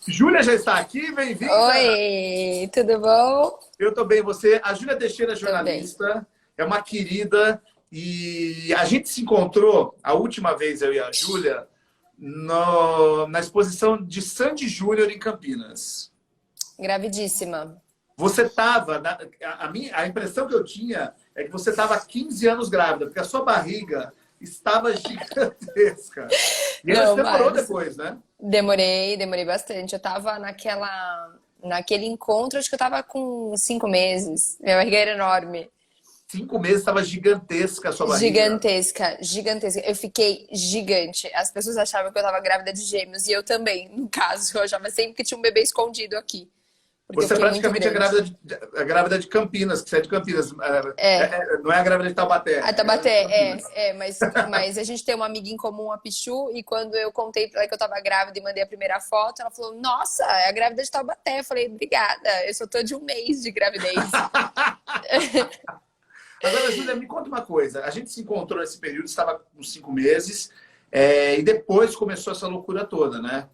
Júlia já está aqui, bem-vinda! Oi, tudo bom? Eu estou bem, você? A Júlia Teixeira é Tô bem. jornalista, é uma querida e a gente se encontrou a última vez, eu e a Júlia, na exposição de Sandy Júnior em Campinas. Gravidíssima. Você estava, a impressão que eu tinha é que você estava há 15 anos grávida, porque a sua barriga estava gigantesca. E ela se Não, demorou mas depois, né? demorei bastante. Eu tava naquele encontro, acho que eu tava com 5 meses. Minha barriga era enorme. 5 meses estava gigantesca a sua barriga. Gigantesca, gigantesca. Eu fiquei gigante. As pessoas achavam que eu tava grávida de gêmeos, e eu também, no caso. Eu achava sempre que tinha um bebê escondido aqui, porque eu Você é fiquei muito praticamente grande. a grávida de Campinas, que você é de Campinas. É. Não é a grávida de Taubaté, A é a grávida Tabaté, de Campinas. mas a gente tem uma amiga em comum, a Pichu, e quando eu contei pra ela que eu tava grávida e mandei a primeira foto, ela falou, nossa, é a grávida de Taubaté. Eu falei, obrigada, eu só tô de um mês de gravidez. Agora, Júlia, me conta uma coisa. A gente se encontrou nesse período, estava com 5 meses, e depois começou essa loucura toda, né?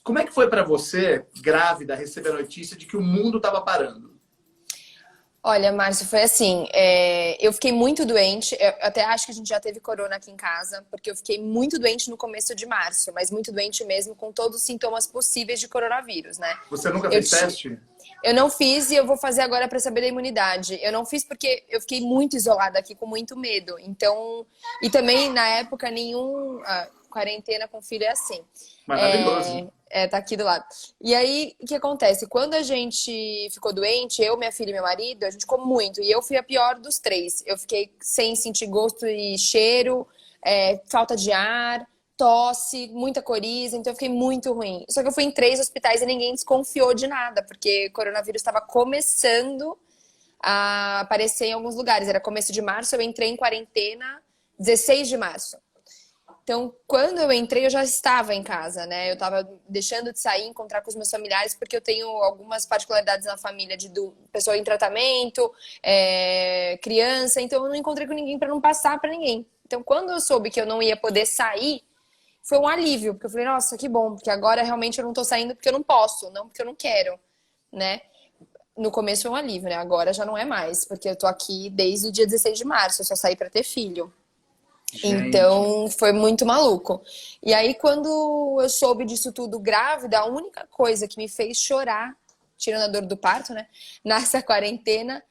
Como é que foi para você, grávida, receber a notícia de que o mundo estava parando? Olha, Márcio, foi assim, eu fiquei muito doente, eu até acho que a gente já teve corona aqui em casa, porque eu fiquei muito doente no começo de março, mas muito doente mesmo, com todos os sintomas possíveis de coronavírus, né? Você nunca Eu, fez ti- teste? Eu não fiz e eu vou fazer agora para saber da imunidade. Eu não fiz porque eu fiquei muito isolada aqui com muito medo. Então, e também na época quarentena com filho é assim. Maravilhoso. Tá aqui do lado. E aí, o que acontece? Quando a gente ficou doente, eu, minha filha e meu marido, a gente ficou muito. E eu fui a pior dos três. Eu fiquei sem sentir gosto e cheiro, falta de ar, tosse, muita coriza, então eu fiquei muito ruim. Só que eu fui em 3 hospitais e ninguém desconfiou de nada, porque o coronavírus estava começando a aparecer em alguns lugares. Era começo de março, eu entrei em quarentena 16 de março. Então, quando eu entrei, eu já estava em casa, né? Eu estava deixando de sair, encontrar com os meus familiares, porque eu tenho algumas particularidades na família de pessoa em tratamento, criança, então eu não encontrei com ninguém para não passar para ninguém. Então, quando eu soube que eu não ia poder sair, foi um alívio, porque eu falei, nossa, que bom, porque agora realmente eu não tô saindo porque eu não posso, não porque eu não quero, né? No começo foi um alívio, né? Agora já não é mais, porque eu tô aqui desde o dia 16 de março, eu só saí pra ter filho. Gente, Então foi muito maluco. E aí, quando eu soube disso tudo grávida, a única coisa que me fez chorar, tirando a dor do parto, né? Nessa quarentena,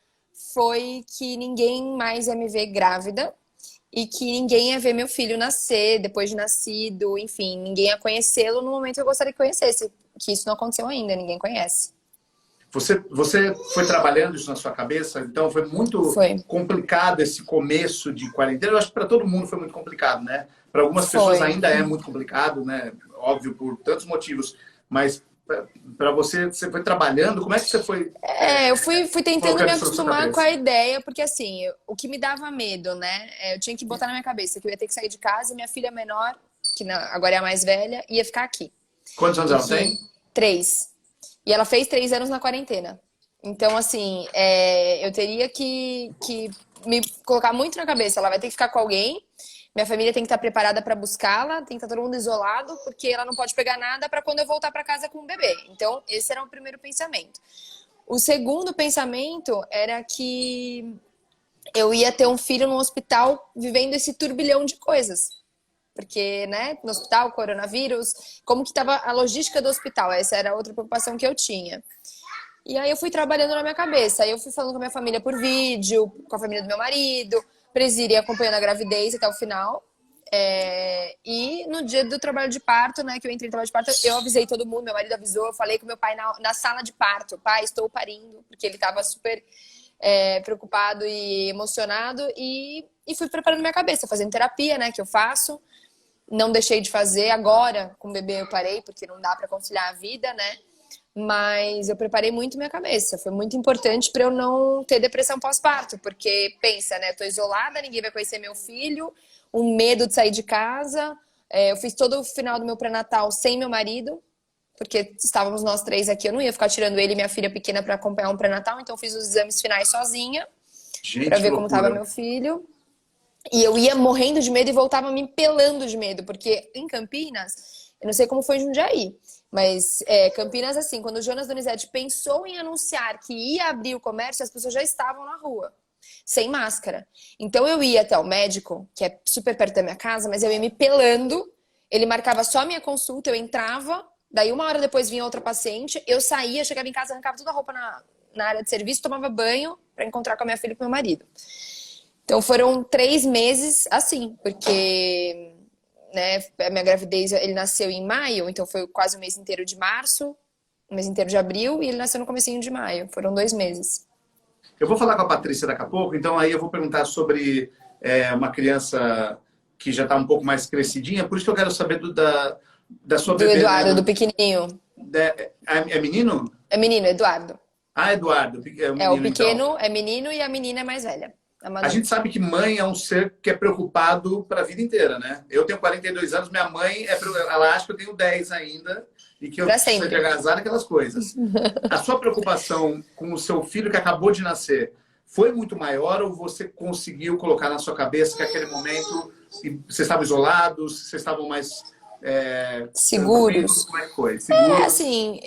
foi que ninguém mais ia me ver grávida e que ninguém ia ver meu filho nascer depois de nascido, enfim, ninguém ia conhecê-lo no momento que eu gostaria que conhecesse, que isso não aconteceu ainda, ninguém conhece. você foi trabalhando isso na sua cabeça, então foi muito Foi, complicado esse começo de quarentena. Eu acho que para todo mundo foi muito complicado, né? Para algumas pessoas foi. ainda é muito complicado, né? Óbvio, por tantos motivos. Mas para você, você foi trabalhando, como é que você foi Eu fui tentando me colocando isso na sua acostumar com cabeça? a ideia, porque assim, o que me dava medo, né? Eu tinha que botar na minha cabeça que eu ia ter que sair de casa e minha filha menor, agora é a mais velha, ia ficar aqui. Quantos anos E ela que tem? 3. E ela fez 3 anos na quarentena. Então, assim, eu teria que me colocar muito na cabeça. Ela vai ter que ficar com alguém. Minha família tem que estar preparada para buscá-la. Tem que estar todo mundo isolado, porque ela não pode pegar nada para quando eu voltar para casa com o bebê. Então, esse era o primeiro pensamento. O segundo pensamento era que eu ia ter um filho no hospital vivendo esse turbilhão de coisas. Porque, né, no hospital, coronavírus, como que estava a logística do hospital? Essa era outra preocupação que eu tinha. E aí eu fui trabalhando na minha cabeça. Aí eu fui falando com a minha família por vídeo, com a família do meu marido, presídio acompanhando a gravidez até o final. E no dia do trabalho de parto, né, que eu entrei em trabalho de parto, eu avisei todo mundo, meu marido avisou, eu falei com meu pai na sala de parto, pai, estou parindo, porque ele estava super preocupado e emocionado, e fui preparando minha cabeça, fazendo terapia, né, que eu faço, não deixei de fazer, agora com o bebê eu parei, porque não dá para conciliar a vida, né, mas eu preparei muito minha cabeça. Foi muito importante para eu não ter depressão pós-parto, porque pensa, né? Eu tô isolada, ninguém vai conhecer meu filho, um medo de sair de casa. Eu fiz todo o final do meu pré-natal sem meu marido, porque estávamos nós três aqui. Eu não ia ficar tirando ele e minha filha pequena para acompanhar um pré-natal, então fiz os exames finais sozinha para Gente, que ver como estava loucura. meu filho. E eu ia morrendo de medo e voltava me pelando de medo, porque em Campinas Eu não sei como foi em Jundiaí, mas Campinas, assim, quando o Jonas Donizete pensou em anunciar que ia abrir o comércio, as pessoas já estavam na rua, sem máscara. Então eu ia até o médico, que é super perto da minha casa, mas eu ia me pelando, ele marcava só a minha consulta, eu entrava, daí 1 hora depois vinha outra paciente, eu saía, chegava em casa, arrancava toda a roupa na área de serviço, tomava banho para encontrar com a minha filha e com meu marido. Então foram 3 meses assim, porque né, a minha gravidez, ele nasceu em maio, então foi quase o mês inteiro de março, o mês inteiro de abril, e ele nasceu no comecinho de maio. Foram 2 meses. Eu vou falar com a Patrícia daqui a pouco, então aí eu vou perguntar sobre uma criança que já está um pouco mais crescidinha, por isso que eu quero saber da sua Do bebê, Eduardo, né? do pequenininho. É menino? É menino, Eduardo. Ah, Eduardo, é o É, o menino, então. pequeno é menino e a menina é mais velha. A A Manu. gente sabe que mãe é um ser que é preocupado para a vida inteira, né? Eu tenho 42 anos, minha mãe, ela acha que eu tenho 10 ainda e que eu Pra preciso sempre. de agasalho, aquelas coisas. A sua preocupação com o seu filho que acabou de nascer foi muito maior ou você conseguiu colocar na sua cabeça que aquele momento vocês estavam isolados, vocês estavam mais tranquilos? Seguros. Como é que foi? É, Seguros? assim,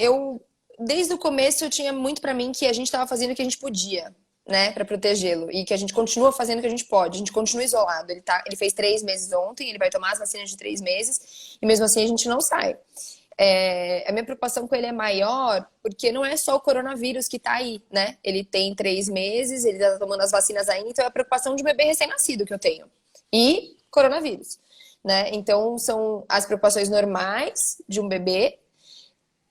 desde o começo eu tinha muito pra mim que a gente tava fazendo o que a gente podia, né, pra protegê-lo. E que a gente continua fazendo o que a gente pode. A gente continua isolado. Ele fez 3 meses ontem, ele vai tomar as vacinas de 3 meses, e mesmo assim a gente não sai. A minha preocupação com ele é maior porque não é só o coronavírus que tá aí, né? Ele tem 3 meses, ele tá tomando as vacinas ainda, então é a preocupação de um bebê recém-nascido que eu tenho. E coronavírus, né? Então são as preocupações normais de um bebê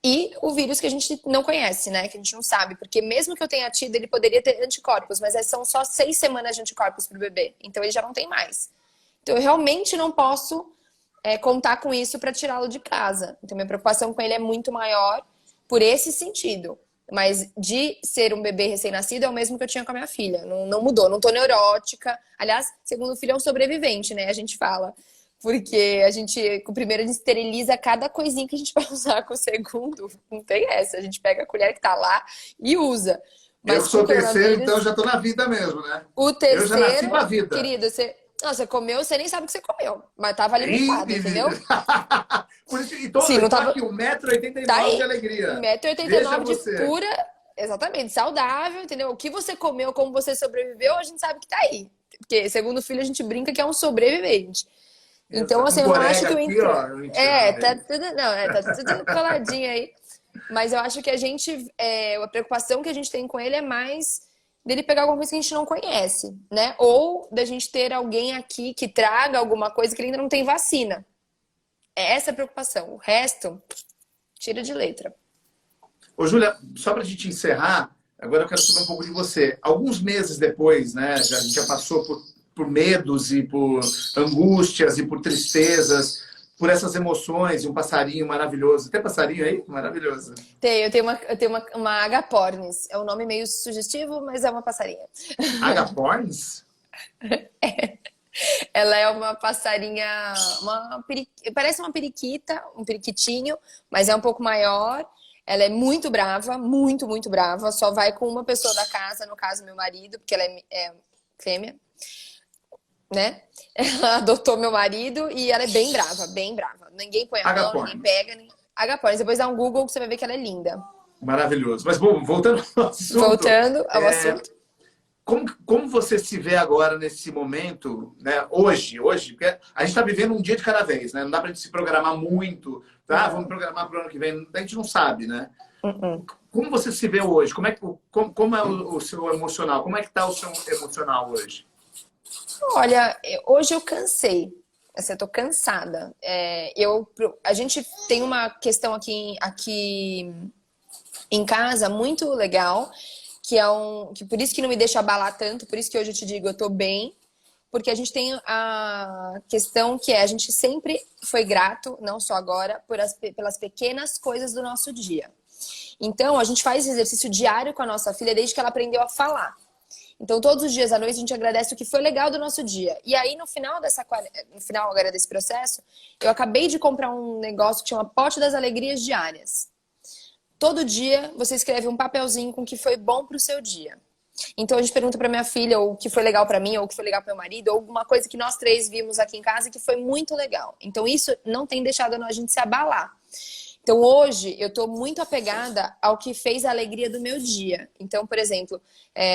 e o vírus que a gente não conhece, né? Que a gente não sabe. Porque mesmo que eu tenha tido, ele poderia ter anticorpos, mas são só 6 semanas de anticorpos pro bebê. Então ele já não tem mais. Então eu realmente não posso contar com isso para tirá-lo de casa. Então minha preocupação com ele é muito maior por esse sentido. Mas de ser um bebê recém-nascido é o mesmo que eu tinha com a minha filha. Não, não mudou, não tô neurótica. Aliás, segundo filho é um sobrevivente, né? A gente fala. Porque com o primeiro a gente esteriliza cada coisinha que a gente vai usar, com o segundo não tem essa. A gente pega a colher que tá lá e usa. Eu Mas que com sou o terceiro, então coronavírus, já estou na vida mesmo, né? o Eu já nasci terceiro, para a vida. querido, você comeu, você nem sabe o que você comeu. Mas tava Ih, alimentado, entendeu? Por isso, Sim, eu não tô tava. aqui, 1,89 Tá m de aí. alegria. 1,89 Veja m de você. pura, exatamente, saudável, entendeu? O que você comeu, como você sobreviveu, a gente sabe que tá aí. Porque, segundo o filho, a gente brinca que é um sobrevivente. Então, Com assim, eu não acho corega que eu aqui, entrei. ó. Mentira, não é Tá ele. tudo. Não, tá tudo coladinho aí. Mas eu acho que a gente. A preocupação que a gente tem com ele é mais dele pegar alguma coisa que a gente não conhece, né? Ou da gente ter alguém aqui que traga alguma coisa que ele ainda não tem vacina. É essa a preocupação. O resto, tira de letra. Ô, Júlia, só para a gente encerrar, agora eu quero saber um pouco de você. Alguns meses depois, né, a gente já passou por medos e por angústias e por tristezas, por essas emoções, e um passarinho maravilhoso. Tem passarinho aí? Maravilhoso. Eu tenho uma agapornis. É um nome meio sugestivo, mas é uma passarinha. Agaporns? Ela é uma passarinha, parece uma periquita, um periquitinho, mas é um pouco maior. Ela é muito brava, muito, muito brava. Só vai com uma pessoa da casa, no caso, meu marido, porque ela é fêmea, né? Ela adotou meu marido e ela é bem brava, bem brava. Ninguém põe a mão, ninguém Agaporns. pega. Agapornis. Depois dá um Google que você vai ver que ela é linda. Maravilhoso. Mas, bom, voltando ao assunto. Voltando ao assunto. Como você se vê agora nesse momento, né? Hoje, porque a gente está vivendo um dia de cada vez, né? Não dá para a gente se programar muito, tá? Vamos programar para o ano que vem, a gente não sabe, né? Como você se vê hoje? Como é o seu emocional? Como é que está o seu emocional hoje? Olha, hoje eu cansei. Assim, eu tô cansada. A gente tem uma questão aqui em casa muito legal, que por isso que não me deixa abalar tanto, por isso que hoje eu te digo, eu tô bem, porque a gente tem a questão que a gente sempre foi grato, não só agora, pelas pequenas coisas do nosso dia. Então, a gente faz exercício diário com a nossa filha desde que ela aprendeu a falar. Então, todos os dias à noite, a gente agradece o que foi legal do nosso dia. E aí, no final agora desse processo, eu acabei de comprar um negócio que chama Pote das Alegrias Diárias. Todo dia, você escreve um papelzinho com o que foi bom pro seu dia. Então a gente pergunta pra minha filha o que foi legal pra mim, ou o que foi legal pro meu marido, ou alguma coisa que nós três vimos aqui em casa que foi muito legal. Então isso não tem deixado a gente se abalar. Então hoje eu tô muito apegada ao que fez a alegria do meu dia. Então, por exemplo,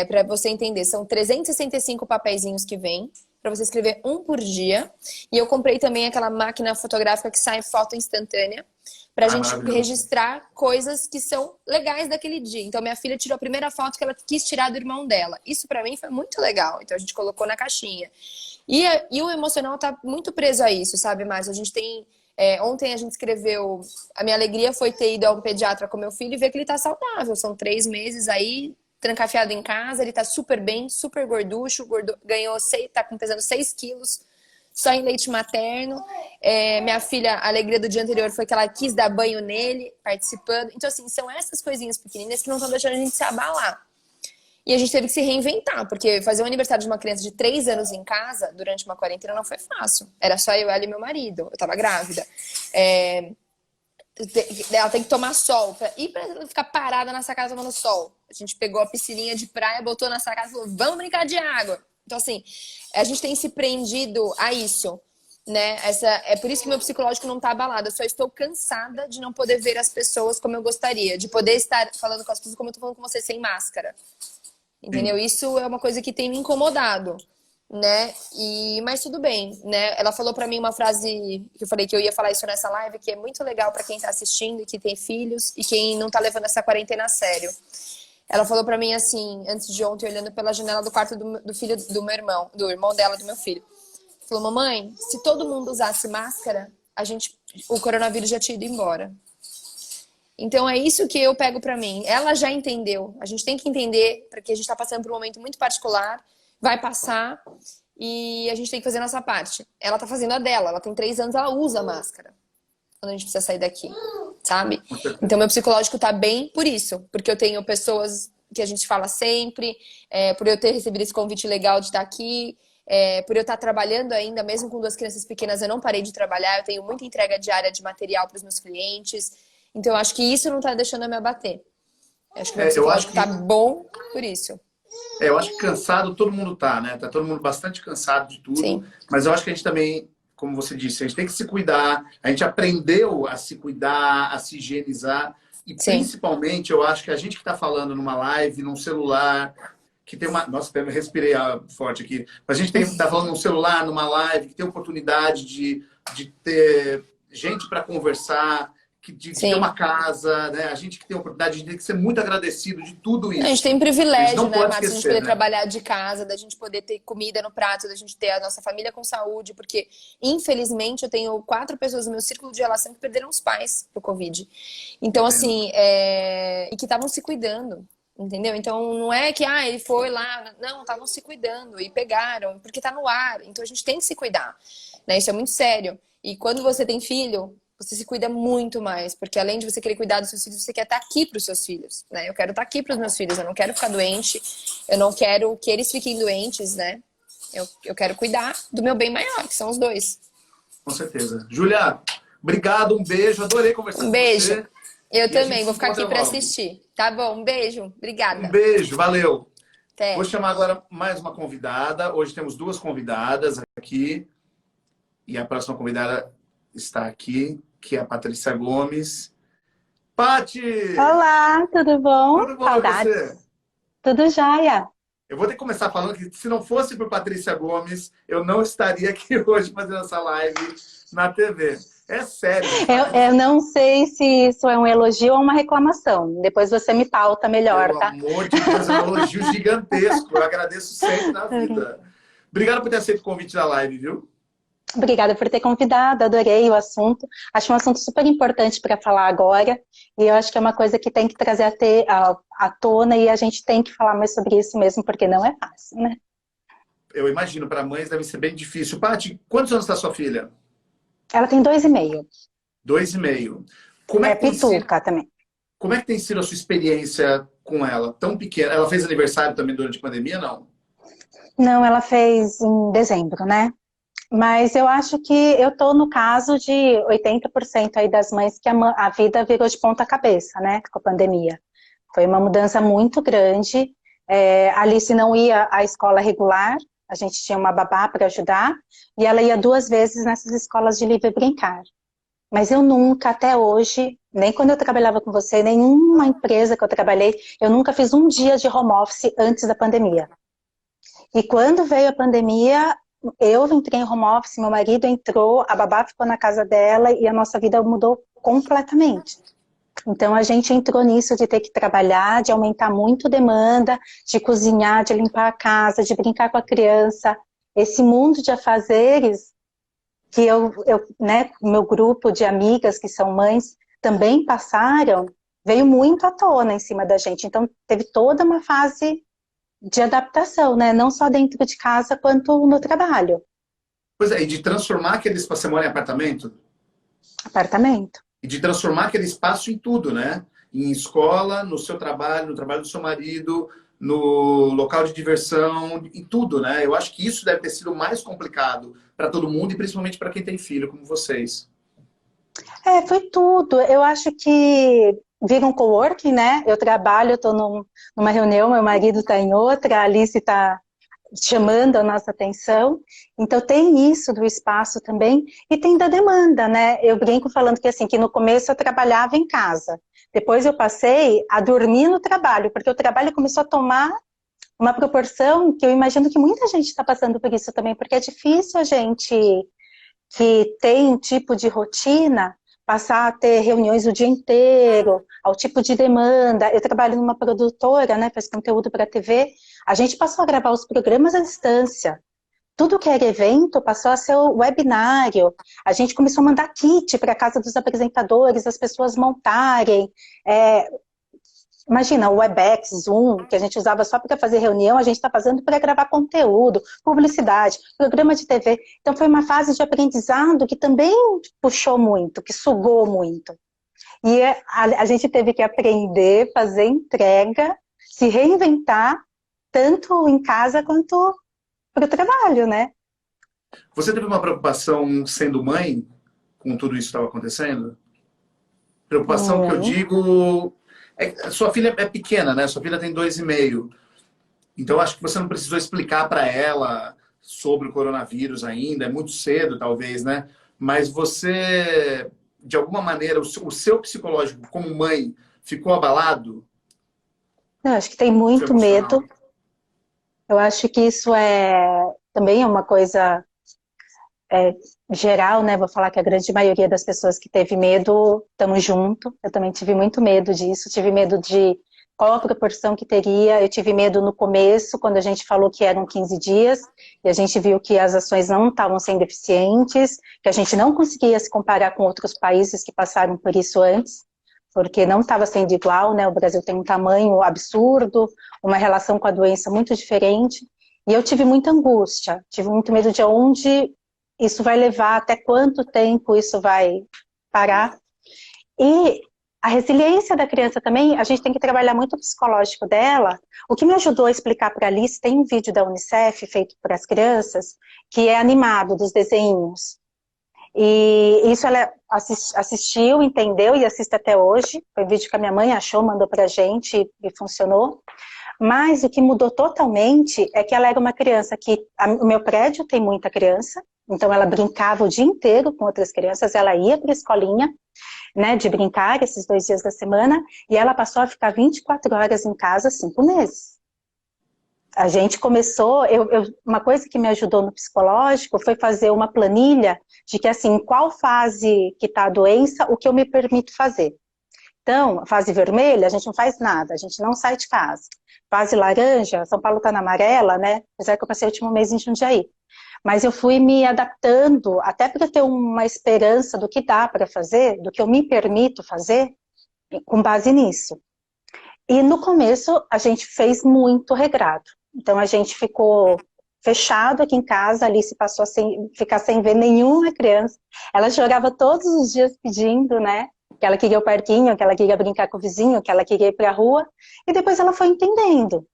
para você entender, são 365 papeizinhos que vem para você escrever um por dia. E eu comprei também aquela máquina fotográfica que sai foto instantânea pra gente registrar coisas que são legais daquele dia. Então minha filha tirou a primeira foto que ela quis tirar do irmão dela. Isso pra mim foi muito legal. Então a gente colocou na caixinha. E o emocional tá muito preso a isso, sabe, Márcio? A gente tem... ontem a gente escreveu... A minha alegria foi ter ido ao pediatra com meu filho e ver que ele tá saudável. São 3 meses aí, trancafiado em casa. Ele tá super bem, super gorducho. Ganhou, tá pesando 6 quilos. Só em leite materno. Minha filha, a alegria do dia anterior foi que ela quis dar banho nele, participando. Então, assim, são essas coisinhas pequeninas que não estão deixando a gente se abalar. E a gente teve que se reinventar, porque fazer o aniversário de uma criança de 3 anos em casa, durante uma quarentena, não foi fácil. Era só eu, ela e meu marido. Eu tava grávida. Ela tem que tomar sol. Pra ela ficar parada na sacada tomando sol. A gente pegou a piscininha de praia, botou na sacada e falou, vamos brincar de água. Então, assim, a gente tem se prendido a isso, né? É por isso que meu psicológico não tá abalado. Eu só estou cansada de não poder ver as pessoas como eu gostaria. De poder estar falando com as pessoas como eu tô falando com você, sem máscara. Entendeu? Sim. Isso é uma coisa que tem me incomodado, né? Mas tudo bem, né? Ela falou pra mim uma frase, que eu falei que eu ia falar isso nessa live, que é muito legal pra quem tá assistindo e que tem filhos e quem não tá levando essa quarentena a sério. Ela falou pra mim assim, antes de ontem, olhando pela janela do quarto do filho do meu irmão, do irmão dela, do meu filho. Falou, mamãe, se todo mundo usasse máscara, o coronavírus já tinha ido embora. Então é isso que eu pego pra mim. Ela já entendeu. A gente tem que entender, porque a gente tá passando por um momento muito particular, vai passar e a gente tem que fazer a nossa parte. Ela tá fazendo a dela, ela tem 3 anos, ela usa máscara. Quando a gente precisa sair daqui, sabe? Então meu psicológico tá bem por isso. Porque eu tenho pessoas que a gente fala sempre, por eu ter recebido esse convite legal de estar aqui, por eu estar trabalhando ainda, mesmo com 2 crianças pequenas, eu não parei de trabalhar, eu tenho muita entrega diária de material para os meus clientes. Então eu acho que isso não tá deixando eu me abater. Eu acho que meu psicológico tá bom por isso. Eu acho que cansado todo mundo tá, né? Tá todo mundo bastante cansado de tudo. Sim. Mas eu acho que a gente também, como você disse, a gente tem que se cuidar. A gente aprendeu a se cuidar, a se higienizar. E sim, principalmente, eu acho que a gente que está falando numa live, num celular, que tem uma... Nossa, até me respirei forte aqui. A gente está falando num celular, numa live, que tem oportunidade de ter gente para conversar, de ter uma casa, né? A gente que tem a oportunidade de ser muito agradecido de tudo isso. A gente tem privilégio, né, Márcio? A gente poder trabalhar de casa, da gente poder ter comida no prato, da gente ter a nossa família com saúde, porque, infelizmente, eu tenho 4 pessoas no meu círculo de relação que perderam os pais pro Covid. Então, assim, e que estavam se cuidando, entendeu? Então, não é que, ele foi lá, não, estavam se cuidando e pegaram, porque tá no ar. Então, a gente tem que se cuidar, né? Isso é muito sério. E quando você tem filho, você se cuida muito mais, porque além de você querer cuidar dos seus filhos, você quer estar aqui para os seus filhos, né? Eu quero estar aqui para os meus filhos, eu não quero ficar doente, eu não quero que eles fiquem doentes, né? Eu quero cuidar do meu bem maior, que são os 2. Com certeza. Júlia, obrigado, um beijo, adorei conversar com você. Um beijo. Eu também, vou ficar aqui para assistir. Tá bom, um beijo, obrigada. Um beijo, valeu. Até. Vou chamar agora mais uma convidada. Hoje temos 2 convidadas aqui. E a próxima convidada está aqui, que é a Patrícia Gomes. Pati! Olá, tudo bom? Tudo bom, Saudades. e você? Tudo jóia. Eu vou ter que começar falando que se não fosse por Patrícia Gomes, eu não estaria aqui hoje fazendo essa live na TV. É sério. Eu não sei se isso é um elogio ou uma reclamação. Depois você me pauta melhor, tá? Pelo amor de Deus, é um elogio gigantesco. Eu agradeço sempre na vida. Obrigado por ter aceito o convite da live, viu? Obrigada por ter convidado, adorei o assunto. Acho um assunto super importante para falar agora. E eu acho que é uma coisa que tem que trazer à tona e a gente tem que falar mais sobre isso mesmo, porque não é fácil, né? Eu imagino, para mães deve ser bem difícil. Pati, quantos anos está sua filha? Ela tem 2,5. 2,5. Como é que pituca também. Como é que tem sido a sua experiência com ela? Tão pequena. Ela fez aniversário também durante a pandemia, não? Não, ela fez em dezembro, né? Mas eu acho que eu tô no caso de 80% aí das mães que a vida virou de ponta cabeça, né? Com a pandemia. Foi uma mudança muito grande. A Alice não ia à escola regular, a gente tinha uma babá para ajudar, e ela ia 2 vezes nessas escolas de livre brincar. Mas eu nunca, até hoje, nem quando eu trabalhava com você, nenhuma empresa que eu trabalhei, eu nunca fiz um dia de home office antes da pandemia. E quando veio a pandemia, eu entrei em home office, meu marido entrou, a babá ficou na casa dela e a nossa vida mudou completamente. Então a gente entrou nisso de ter que trabalhar, de aumentar muito a demanda, de cozinhar, de limpar a casa, de brincar com a criança. Esse mundo de afazeres que né, meu grupo de amigas que são mães também passaram, veio muito à tona em cima da gente. Então teve toda uma fase de adaptação, né? Não só dentro de casa, quanto no trabalho. Pois é, e de transformar aquele espaço, você mora em apartamento? Apartamento. E de transformar aquele espaço em tudo, né? Em escola, no seu trabalho, no trabalho do seu marido, no local de diversão, em tudo, né? Eu acho que isso deve ter sido mais complicado para todo mundo e principalmente para quem tem filho, como vocês. Foi tudo. Eu acho que vira um coworking, né? Eu trabalho, estou numa reunião, meu marido está em outra, a Alice está chamando a nossa atenção. Então tem isso do espaço também e tem da demanda, né? Eu brinco falando que assim, que no começo eu trabalhava em casa. Depois eu passei a dormir no trabalho, porque o trabalho começou a tomar uma proporção que eu imagino que muita gente está passando por isso também, porque é difícil a gente que tem um tipo de rotina passar a ter reuniões o dia inteiro, ao tipo de demanda. Eu trabalho numa produtora, né, faz conteúdo para TV, a gente passou a gravar os programas à distância. Tudo que era evento passou a ser o webinário. A gente começou a mandar kit para a casa dos apresentadores, as pessoas montarem. Imagina, o Webex, Zoom, que a gente usava só para fazer reunião, a gente está fazendo para gravar conteúdo, publicidade, programa de TV. Então foi uma fase de aprendizado que também puxou muito, que sugou muito. E a gente teve que aprender, fazer entrega, se reinventar, tanto em casa quanto para o trabalho, né? Você teve uma preocupação sendo mãe com tudo isso que estava acontecendo? Preocupação que eu digo... sua filha é pequena, né? Sua filha tem 2,5. Então, acho que você não precisou explicar para ela sobre o coronavírus ainda. É muito cedo, talvez, né? Mas você, de alguma maneira, o seu psicológico como mãe ficou abalado? Eu acho que tem Seu muito emocional? medo. Eu acho que isso também é uma coisa geral, né? Vou falar que a grande maioria das pessoas que teve medo, estamos junto. Eu também tive muito medo disso. Tive medo de qual a proporção que teria. Eu tive medo no começo, quando a gente falou que eram 15 dias, e a gente viu que as ações não estavam sendo eficientes, que a gente não conseguia se comparar com outros países que passaram por isso antes, porque não estava sendo igual, né? O Brasil tem um tamanho absurdo, uma relação com a doença muito diferente, e eu tive muita angústia, tive muito medo de onde isso vai levar, até quanto tempo isso vai parar. E a resiliência da criança também, a gente tem que trabalhar muito o psicológico dela. O que me ajudou a explicar para a Alice, tem um vídeo da Unicef feito para as crianças, que é animado, dos desenhos. E isso ela assistiu, entendeu e assiste até hoje. Foi um vídeo que a minha mãe achou, mandou pra gente e funcionou. Mas o que mudou totalmente é que ela era uma criança que... O meu prédio tem muita criança, então ela brincava o dia inteiro com outras crianças, ela ia para a escolinha, né, de brincar esses 2 dias da semana, e ela passou a ficar 24 horas em casa 5 meses. A gente começou, uma coisa que me ajudou no psicológico foi fazer uma planilha de que, assim, em qual fase que está a doença, o que eu me permito fazer. Então, fase vermelha, a gente não faz nada, a gente não sai de casa. Fase laranja, São Paulo está na amarela, né? Apesar que eu passei o último mês em Jundiaí. Mas eu fui me adaptando, até para ter uma esperança do que dá para fazer, do que eu me permito fazer, com base nisso. E no começo, a gente fez muito regrado. Então, a gente ficou fechado aqui em casa, a Alice passou a ficar sem ver nenhuma criança. Ela chorava todos os dias pedindo, né? Que ela queria o parquinho, que ela queria brincar com o vizinho, que ela queria ir para a rua. E depois ela foi entendendo.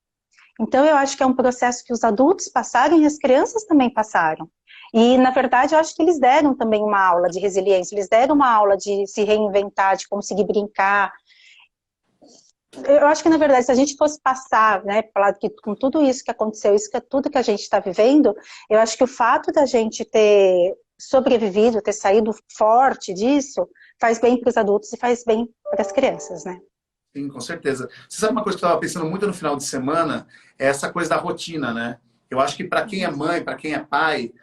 Então, eu acho que é um processo que os adultos passaram e as crianças também passaram. E, na verdade, eu acho que eles deram também uma aula de resiliência, eles deram uma aula de se reinventar, de conseguir brincar. Eu acho que, na verdade, se a gente fosse passar, né, falar que com tudo isso que aconteceu, tudo que a gente está vivendo, eu acho que o fato da gente ter sobrevivido, ter saído forte disso, faz bem para os adultos e faz bem para as crianças, né? Sim, com certeza. Você sabe uma coisa que eu estava pensando muito no final de semana? É essa coisa da rotina, né? Eu acho que para quem é mãe, para quem é pai,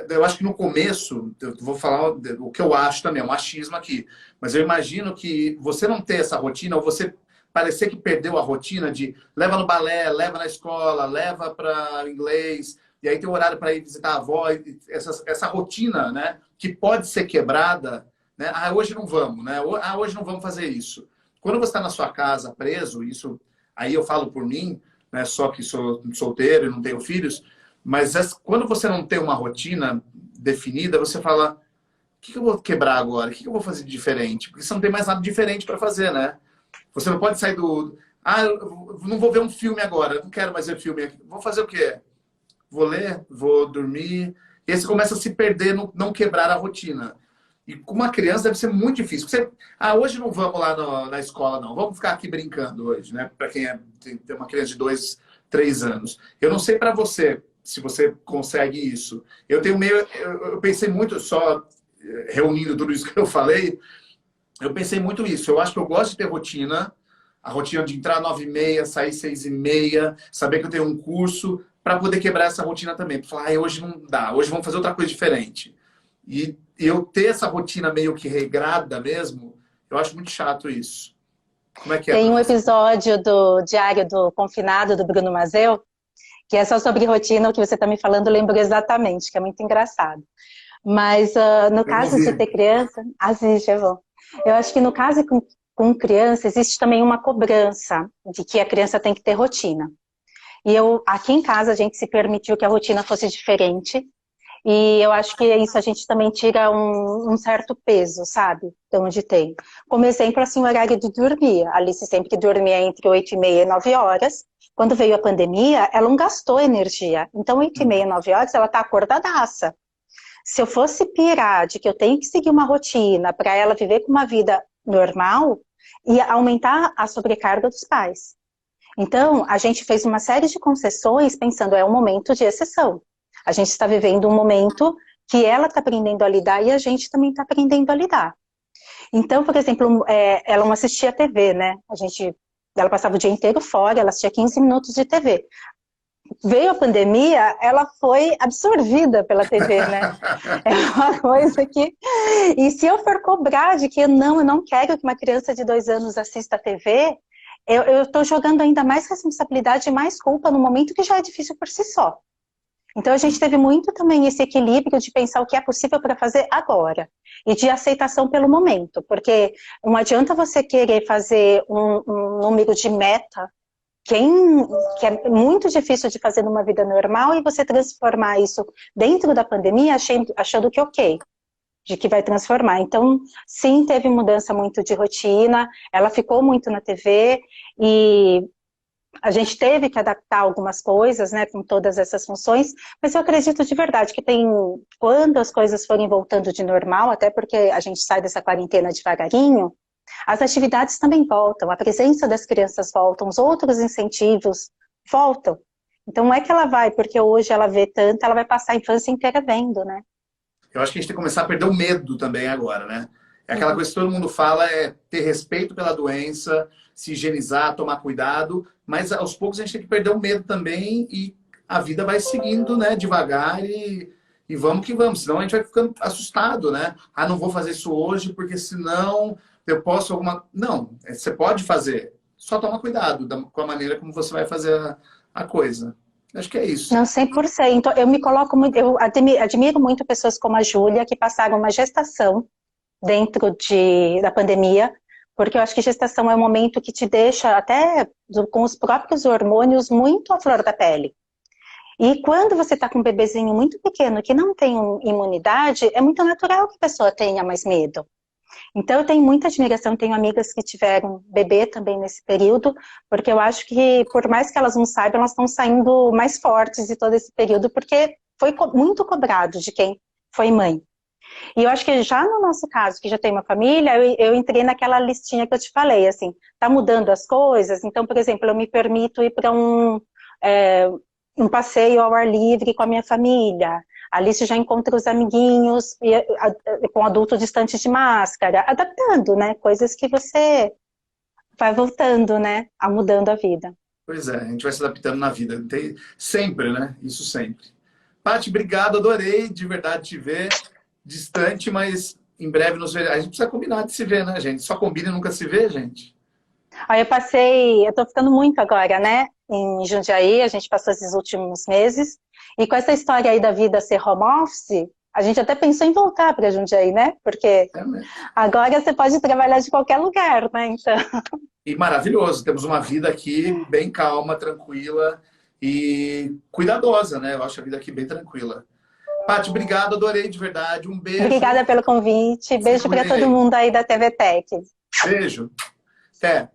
eu acho que no começo, eu vou falar o que eu acho também, é um achismo aqui, mas eu imagino que você não ter essa rotina, ou você parecer que perdeu a rotina de leva no balé, leva na escola, leva para inglês, e aí tem o horário para ir visitar a avó, essa rotina, né, que pode ser quebrada, né? Ah, hoje não vamos, né? Ah, hoje não vamos fazer isso. Quando você está na sua casa preso, isso aí eu falo por mim, né, só que sou solteiro e não tenho filhos, mas quando você não tem uma rotina definida, você fala, o que eu vou quebrar agora? O que eu vou fazer de diferente? Porque você não tem mais nada diferente para fazer, né? Você não pode sair do... Ah, eu não vou ver um filme agora, não quero mais ver filme. Vou fazer o quê? Vou ler, vou dormir. E aí você começa a se perder, não quebrar a rotina. E com uma criança deve ser muito difícil. Ah, hoje não vamos lá na escola, não. Vamos ficar aqui brincando hoje, né? Para quem tem uma criança de 2, 3 anos. Eu não sei para você, se você consegue isso. Eu pensei muito, só reunindo tudo isso que eu falei, eu pensei muito isso. Eu acho que eu gosto de ter rotina, a rotina de entrar 9h30, sair 6h30, saber que eu tenho um curso, para poder quebrar essa rotina também. Para falar, hoje não dá, hoje vamos fazer outra coisa diferente. E eu ter essa rotina meio que regrada mesmo, eu acho muito chato isso. Como é que é Tem para um você? episódio do Diário do Confinado, do Bruno Mazeu, que é só sobre rotina, o que você está me falando, eu lembro exatamente, que é muito engraçado. Mas no Eu vou caso de ver. ter criança, assiste, é bom. Eu acho que no caso com criança, existe também uma cobrança de que a criança tem que ter rotina. E aqui em casa, a gente se permitiu que a rotina fosse diferente. E eu acho que isso a gente também tira um certo peso, sabe? De onde tem. Como exemplo, assim, o horário de dormir. A Alice sempre dormia entre 8h30 e 9 horas. Quando veio a pandemia, ela não gastou energia. Então, 8h30, 9 horas, ela tá acordadaça. Se eu fosse pirar de que eu tenho que seguir uma rotina para ela viver com uma vida normal, ia aumentar a sobrecarga dos pais. Então, a gente fez uma série de concessões pensando, é um momento de exceção. A gente está vivendo um momento que ela está aprendendo a lidar e a gente também está aprendendo a lidar. Então, por exemplo, ela não assistia TV, né? Ela passava o dia inteiro fora, ela assistia 15 minutos de TV. Veio a pandemia, ela foi absorvida pela TV, né? É uma coisa que... E se eu for cobrar de que eu não quero que uma criança de 2 anos assista a TV, eu estou jogando ainda mais responsabilidade e mais culpa no momento que já é difícil por si só. Então a gente teve muito também esse equilíbrio de pensar o que é possível para fazer agora e de aceitação pelo momento, porque não adianta você querer fazer um número de meta que é muito difícil de fazer numa vida normal e você transformar isso dentro da pandemia achando que ok, de que vai transformar. Então, sim, teve mudança muito de rotina, ela ficou muito na TV e a gente teve que adaptar algumas coisas, né, com todas essas funções, mas eu acredito de verdade que quando as coisas forem voltando de normal, até porque a gente sai dessa quarentena devagarinho, as atividades também voltam, a presença das crianças voltam, os outros incentivos voltam. Então não é que ela vai, porque hoje ela vê tanto, ela vai passar a infância inteira vendo, né? Eu acho que a gente tem que começar a perder o medo também agora, né? É aquela Uhum. coisa que todo mundo fala, é ter respeito pela doença, se higienizar, tomar cuidado, mas aos poucos a gente tem que perder o medo também e a vida vai seguindo, né, devagar e vamos que vamos, senão a gente vai ficando assustado, né? Ah, não vou fazer isso hoje porque senão eu posso alguma... Não, você pode fazer, só toma cuidado com a maneira como você vai fazer a coisa. Acho que é isso. Não, 100%. Eu me coloco muito, eu admiro muito pessoas como a Júlia, que passaram uma gestação dentro da pandemia, porque eu acho que gestação é um momento que te deixa até com os próprios hormônios muito à flor da pele. E quando você está com um bebezinho muito pequeno que não tem imunidade, é muito natural que a pessoa tenha mais medo. Então eu tenho muita admiração, tenho amigas que tiveram bebê também nesse período, porque eu acho que por mais que elas não saibam, elas estão saindo mais fortes de todo esse período, porque foi muito cobrado de quem foi mãe. E eu acho que já no nosso caso, que já tem uma família, eu entrei naquela listinha que eu te falei, assim, tá mudando as coisas, então, por exemplo, eu me permito ir para um passeio ao ar livre com a minha família. Ali você já encontra os amiguinhos com adulto distante de máscara, adaptando, né? Coisas que você vai voltando, né? A mudando a vida. Pois é, a gente vai se adaptando na vida. Sempre, né? Isso sempre. Paty, obrigado, adorei de verdade te ver. Distante, mas em breve nos ver. A gente precisa combinar de se ver, né, gente? Só combina e nunca se vê, gente. Aí eu tô ficando muito agora, né? Em Jundiaí, a gente passou esses últimos meses. E com essa história aí da vida ser home office, a gente até pensou em voltar para Jundiaí, né? Porque É mesmo. agora você pode trabalhar de qualquer lugar, né? Então, E maravilhoso. Temos uma vida aqui bem calma, tranquila e cuidadosa, né? Eu acho a vida aqui bem tranquila. Paty, obrigado, adorei de verdade. Um beijo. obrigada pelo convite. Beijo para todo mundo aí da TV Tech. Beijo. Até.